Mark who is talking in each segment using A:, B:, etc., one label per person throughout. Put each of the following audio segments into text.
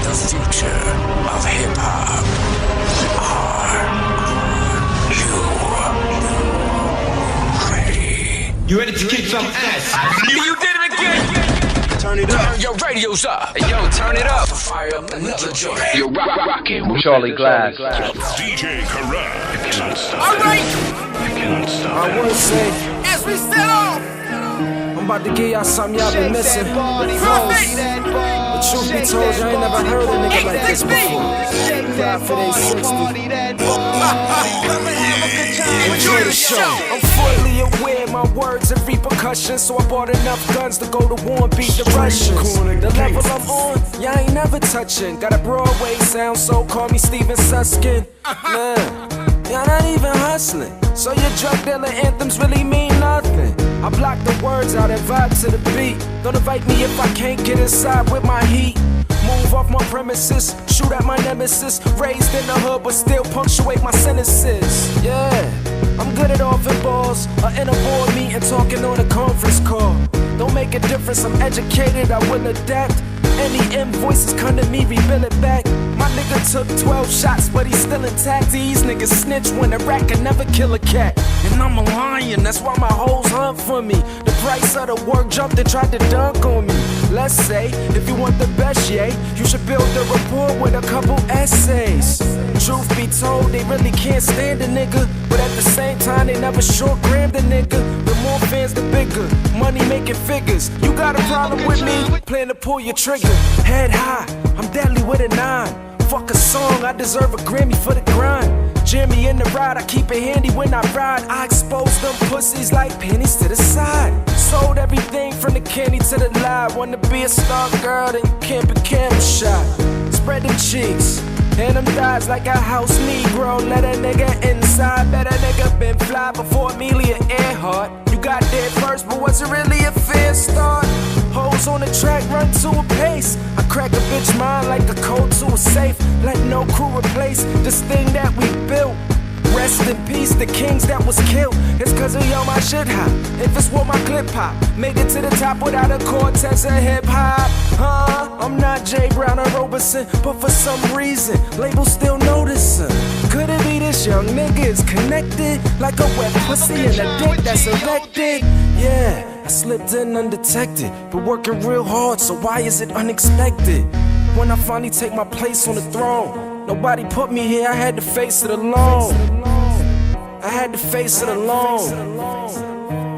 A: The future of hip-hop. Are you ready?
B: You ready to kick some ass?
C: You did it again!
B: Turn it up.
C: Turn your radios up. Yo, turn it up. Fire up another joint. Yo, rockin' with
D: Charlie Glass.
E: DJ Corral. You cannot stop.
C: All right.
E: You cannot stop.
F: I would say,
C: As we set off.
F: I'm about to give y'all something y'all been missing. The truth be told, y'all ain't never heard a nigga like this before. Ride for they 60. Enjoy the show. I'm fully aware of my words and repercussions, so I bought enough guns to go to war and beat the Russians. The level I'm on, y'all ain't never touching. Got a Broadway sound, so call me Steven Suskin. Man, y'all not even hustling, so your drug dealer anthems really mean nothing. I block the words out and vibe to the beat. Don't invite me if I can't get inside with my heat. Move off my premises, shoot at my nemesis. Raised in the hood, but still punctuate my sentences. Yeah, I'm good at offing balls. In a board meeting, talking on a conference call. Don't make a difference, I'm educated, I will adapt. Any invoices come to me, rebill it back. My nigga took 12 shots, but he's still intact. These niggas snitch when a rat can never kill a cat. And I'm a lion, that's why my hoes hunt for me. The price of the work jumped and tried to dunk on me. Let's say, if you want the best, yeah, you should build a rapport with a couple essays. Truth be told, they really can't stand a nigga, but at the same time, they never short grammed a nigga. The more fans, the bigger. Money making figures. You got a problem with me? Plan to pull your trigger. Head high, I'm deadly with a 9. Fuck a song, I deserve a Grammy for the grind. Jam me in the ride, I keep it handy when I ride. I expose them pussies like panties to the side. Sold everything from the candy to the lie. Wanna be a star girl, then you can't be camera shot. Spread them cheeks, and them thighs like a house Negro. Let a nigga inside, bet a nigga been fly before Amelia Earhart. You got there first, but was it really a fair start? Hoes on the track, run to a pace. I crack a bitch mind like a code to a safe. Let no crew replace this thing that we built. Rest in peace, the kings that was killed. It's cause of yo, my shit hot. If it's what my clip pop, made it to the top without a cortex of hip hop. I'm not Jay Brown or Roberson, but for some reason, labels still noticing. Could it be this young nigga is connected like a wet pussy and a dick that's erected? Yeah, I slipped in undetected, but working real hard, so why is it unexpected? When I finally take my place on the throne, nobody put me here, I had to face it alone. I had to face it alone.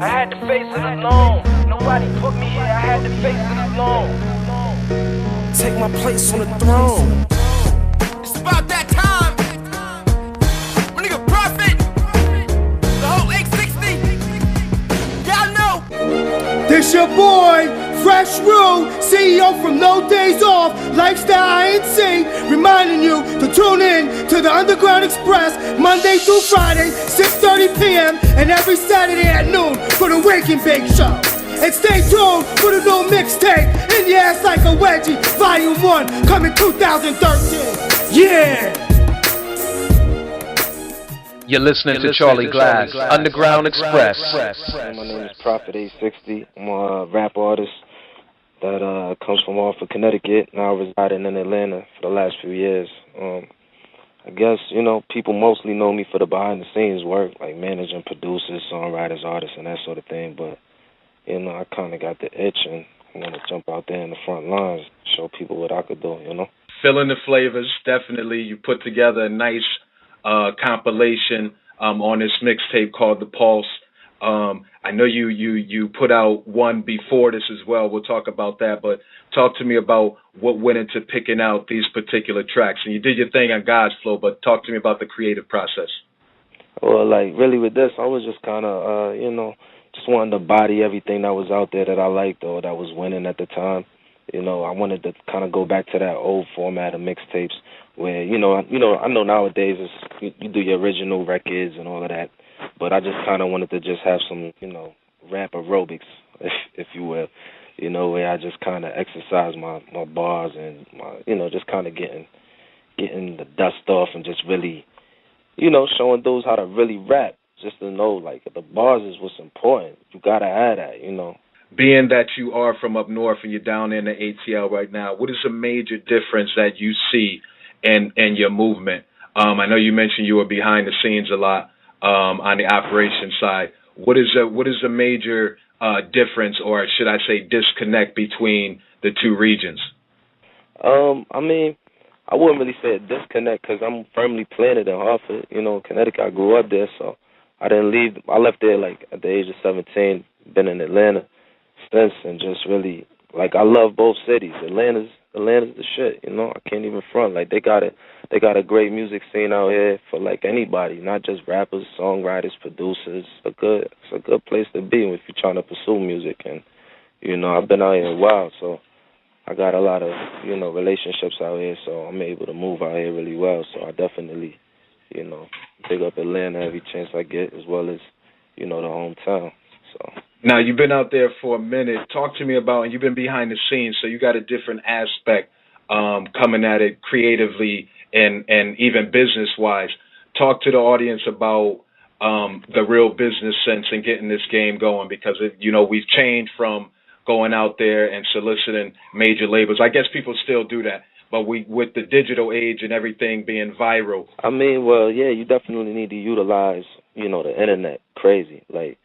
F: I had to face it alone. Nobody put me here, I had to face it alone. Take my place on the throne.
C: It's about that time. My nigga Prophet. The whole 860. Y'all know.
G: This your boy, Fresh Rue, CEO from No Days Off, Lifestyle INC, reminding you to tune in to the Underground Express Monday through Friday, 6:30 p.m. and every Saturday at noon for the Wake and Bake Show. And stay tuned for the new mixtape, In Your Ass Like a Wedgie, Volume 1, coming 2013. Yeah!
D: You're listening to Charlie Glass, Underground Express.
H: My name is Prophet 860. I'm a rap artist that comes from off of Connecticut. Now residing in Atlanta for the last few years. I guess, people mostly know me for the behind-the-scenes work, like managing producers, songwriters, artists, and that sort of thing. But, I kind of got the itch and I want to jump out there in the front lines, show people what I could do,
I: Filling the flavors, definitely. You put together a nice compilation on this mixtape called The Pulse. I know you put out one before this as well. We'll talk about that, but talk to me about what went into picking out these particular tracks. And you did your thing on God's Flow, but talk to me about the creative process.
H: Well, really with this, I was just kind of, just wanting to body everything that was out there that I liked or that was winning at the time. I wanted to kind of go back to that old format of mixtapes where, I know nowadays you do your original records and all of that, but I just kind of wanted to just have some, rap aerobics, if you will, where I just kind of exercise my bars and, just kind of getting the dust off and just really, showing those how to really rap, just to know, like, the bars is what's important. You got to have that,
I: being that you are from up north and you're down in the ATL right now, what is a major difference that you see in your movement? I know you mentioned you were behind the scenes a lot on the operations side. What is a major difference, or should I say disconnect, between the two regions?
H: I mean, I wouldn't really say a disconnect because I'm firmly planted in Hartford. You know, Connecticut. I grew up there, so I didn't leave. I left there like at the age of 17. Been in Atlanta since, and just really like I love both cities. Atlanta's the shit. You know, I can't even front. Like they got a great music scene out here for like anybody, not just rappers, songwriters, producers. It's a good place to be if you're trying to pursue music. And you know, I've been out here a while, so I got a lot of, you know, relationships out here, so I'm able to move out here really well. So I definitely, you know, big up Atlanta every chance I get, as well as, you know, the hometown. So
I: now you've been out there for a minute. Talk to me about, and you've been behind the scenes, so you got a different aspect coming at it creatively and even business wise. Talk to the audience about the real business sense and getting this game going, because you know, we've changed from going out there and soliciting major labels. I guess people still do that, but with the digital age and everything being viral.
H: I mean, well, yeah, you definitely need to utilize, you know, the internet crazy. Like,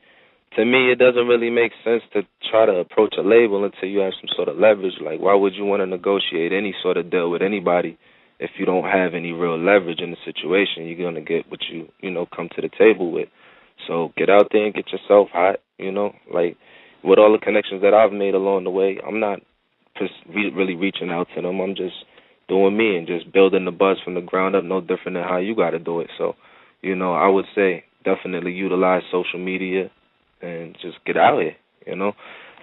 H: to me, it doesn't really make sense to try to approach a label until you have some sort of leverage. Like, why would you want to negotiate any sort of deal with anybody if you don't have any real leverage in the situation? You're going to get what you know, come to the table with. So get out there and get yourself hot, you know, like, with all the connections that I've made along the way, I'm not just really reaching out to them. I'm just doing me and just building the buzz from the ground up, no different than how you got to do it. So, you know, I would say definitely utilize social media and just get out here, you know.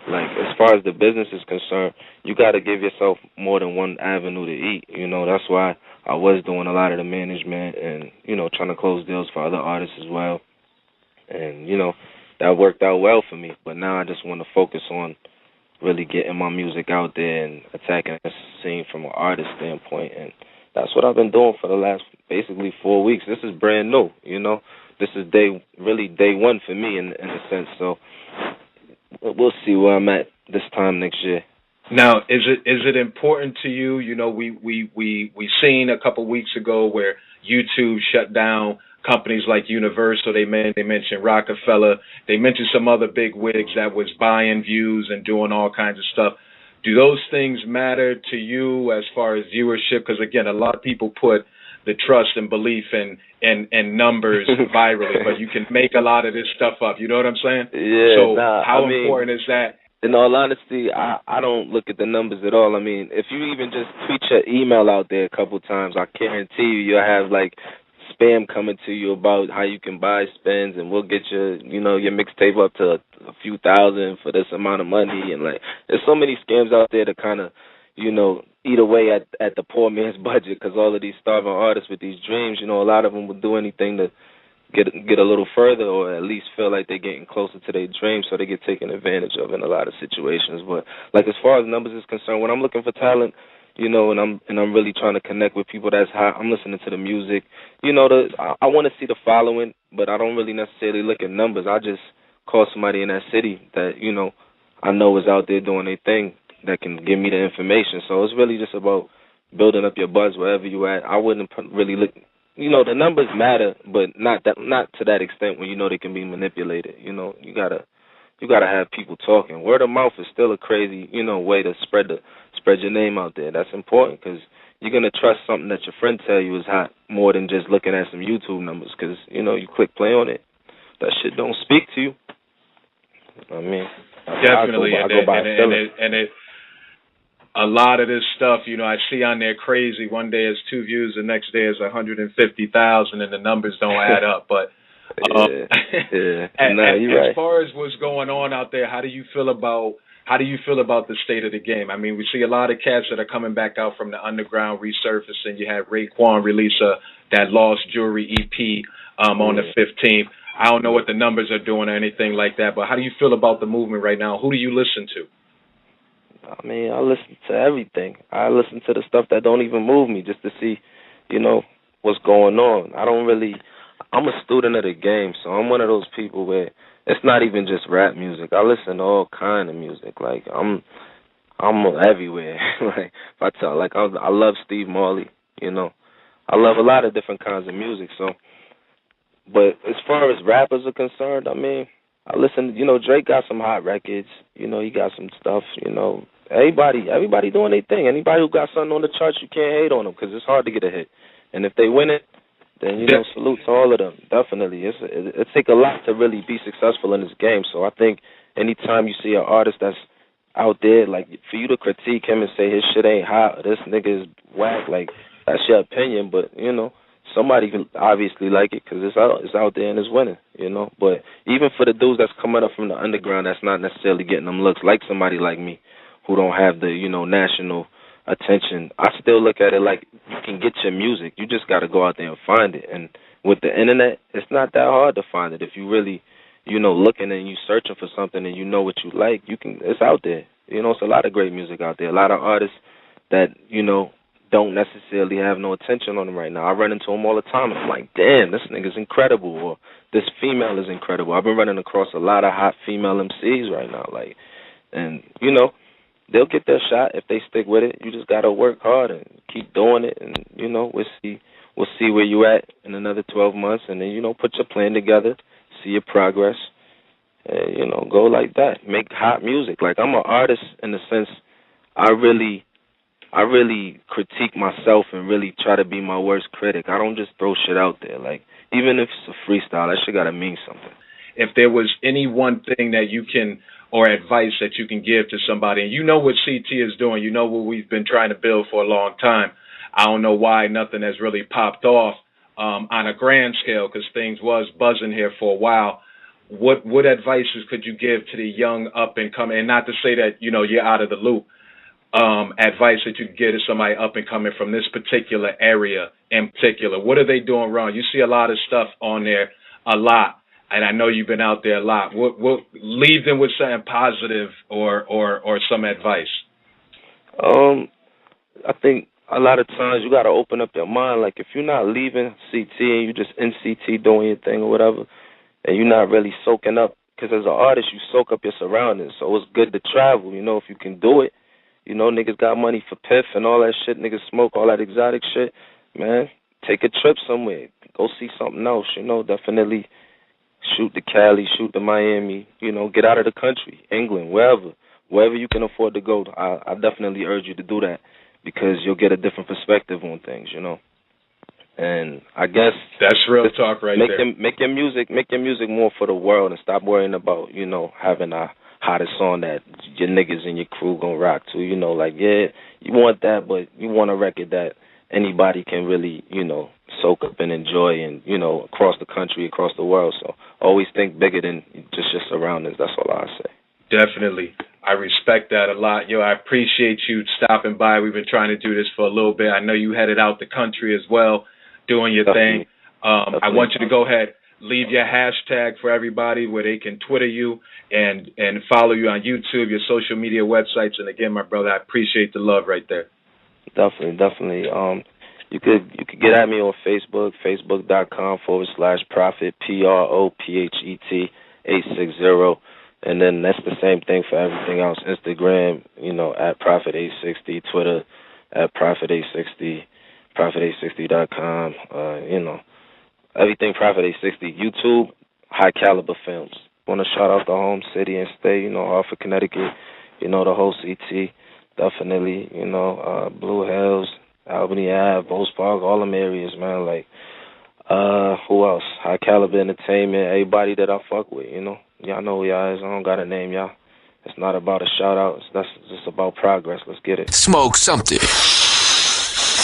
H: Like, as far as the business is concerned, you got to give yourself more than one avenue to eat. You know, that's why I was doing a lot of the management and, you know, trying to close deals for other artists as well. And, you know, that worked out well for me, but now I just want to focus on really getting my music out there and attacking the scene from an artist standpoint, and that's what I've been doing for the last basically 4 weeks. This is brand new, you know. This is day one for me in a sense. So we'll see where I'm at this time next year.
I: Now, is it important to you? You know, we seen a couple weeks ago where YouTube shut down companies like Universal. They mentioned Rockefeller. They mentioned some other big wigs that was buying views and doing all kinds of stuff. Do those things matter to you as far as viewership? Because again, a lot of people put the trust and belief in numbers virally, but you can make a lot of this stuff up. You know what I'm saying?
H: Yeah.
I: So how important is that?
H: In all honesty, I don't look at the numbers at all. I mean, if you even just tweet your email out there a couple times, I guarantee you'll have like spam coming to you about how you can buy spins, and we'll get your mixtape up to a few thousand for this amount of money. And like, there's so many scams out there to kind of, you know, eat away at the poor man's budget, because all of these starving artists with these dreams, you know, a lot of them would do anything to get a little further, or at least feel like they're getting closer to their dreams, so they get taken advantage of in a lot of situations. But like, as far as numbers is concerned, when I'm looking for talent, you know, and I'm really trying to connect with people that's hot, I'm listening to the music. You know, I want to see the following, but I don't really necessarily look at numbers. I just call somebody in that city that, you know, I know is out there doing their thing that can give me the information. So it's really just about building up your buzz wherever you at. I wouldn't really look. You know, the numbers matter, but not to that extent when you know they can be manipulated. You know, you gotta have people talking. Word of mouth is still a crazy, you know, way to spread your name out there. That's important, because you're gonna trust something that your friend tell you is hot more than just looking at some YouTube numbers. Because, you know, you click play on it, that shit don't speak to you. I mean,
I: definitely, and a lot of this stuff, you know, I see on there crazy. One day it's 2 views, the next day it's 150,000, and the numbers don't add up. But
H: yeah.
I: As far as what's going on out there, how do you feel about the state of the game? I mean, we see a lot of cats that are coming back out from the underground resurfacing. You had Raekwon release that Lost Jewelry EP on the 15th. I don't know what the numbers are doing or anything like that, but how do you feel about the movement right now? Who do you listen to?
H: I mean, I listen to everything. I listen to the stuff that don't even move me, just to see, you know, what's going on. I'm a student of the game, so I'm one of those people where, it's not even just rap music. I listen to all kind of music. Like I'm everywhere. Like if I tell, like I love Steve Marley. You know, I love a lot of different kinds of music. So, but as far as rappers are concerned, I mean, I listen. You know, Drake got some hot records. You know, he got some stuff. You know, everybody doing their thing. Anybody who got something on the charts, you can't hate on them because it's hard to get a hit. And if they win it, then, you know, salute to all of them. Definitely. It takes a lot to really be successful in this game. So I think anytime you see an artist that's out there, like, for you to critique him and say his shit ain't hot or this nigga is whack, like, that's your opinion. But, you know, somebody can obviously like it because it's out there and it's winning, you know. But even for the dudes that's coming up from the underground that's not necessarily getting them looks, like somebody like me who don't have the, you know, national attention, I still look at it like you can get your music. You just got to go out there and find it. And with the internet, it's not that hard to find it. If you really, you know, looking and you searching for something and you know what you like, it's out there. You know, it's a lot of great music out there. A lot of artists that, you know, don't necessarily have no attention on them right now. I run into them all the time, and I'm like, damn, this nigga's incredible, or this female is incredible. I've been running across a lot of hot female MCs right now, like, and, you know, they'll get their shot if they stick with it. You just got to work hard and keep doing it, and, you know, we'll see where you at in another 12 months, and then, you know, put your plan together, see your progress, and, you know, go like that. Make hot music. Like, I'm an artist in the sense I really critique myself and really try to be my worst critic. I don't just throw shit out there. Like, even if it's a freestyle, that shit got to mean something.
I: If there was any one thing that you can, or advice that you can give to somebody, and you know what CT is doing, you know what we've been trying to build for a long time. I don't know why nothing has really popped off on a grand scale, because things was buzzing here for a while. What advices could you give to the young up and coming, and not to say that, you know, you're out of the loop, advice that you could give to somebody up and coming from this particular area in particular? What are they doing wrong? You see a lot of stuff on there, a lot. And I know you've been out there a lot. What leave them with something positive or some advice?
H: I think a lot of times you got to open up your mind. Like, if you're not leaving CT and you're just in CT doing your thing or whatever, and you're not really soaking up, because as an artist, you soak up your surroundings. So it's good to travel, you know, if you can do it. You know, niggas got money for piff and all that shit. Niggas smoke all that exotic shit. Man, take a trip somewhere. Go see something else, you know, definitely. Shoot to Cali, shoot to Miami, you know, get out of the country, England, wherever you can afford to go. I definitely urge you to do that, because you'll get a different perspective on things, you know. And I guess
I: that's real talk right there.
H: Make your music more for the world, and stop worrying about, you know, having a hottest song that your niggas and your crew gonna rock to. You know, like, yeah, you want that, but you want a record that anybody can really, you know, soak up and enjoy, and, you know, across the country, across the world. So always think bigger than just your surroundings. That's all I say.
I: Definitely. I respect that a lot. Yo, I appreciate you stopping by. We've been trying to do this for a little bit. I know you headed out the country as well, doing your thing. I want you to go ahead, leave your hashtag for everybody where they can Twitter you and follow you on YouTube, your social media websites. And again, my brother, I appreciate the love right there.
H: Definitely. You could get at me on Facebook, facebook.com/Prophet, PROPHET 860. And then that's the same thing for everything else. Instagram, you know, at Prophet 860, Twitter at Prophet 860, Prophet860.com, you know, everything Prophet 860. YouTube, High Caliber Films. Want to shout out the home city and state, you know, Hartford, Connecticut, you know, the whole CT, definitely, you know, Blue Hills, Albany Ave, Bose Park, all them areas, man. Like, who else? High Caliber Entertainment, everybody that I fuck with, you know. Y'all know who y'all is. I don't got to name y'all. It's not about a shout-out. That's just about progress. Let's get it.
A: Smoke something.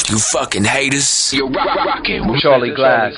A: You fucking haters.
D: You're rocking with Charlie Glass.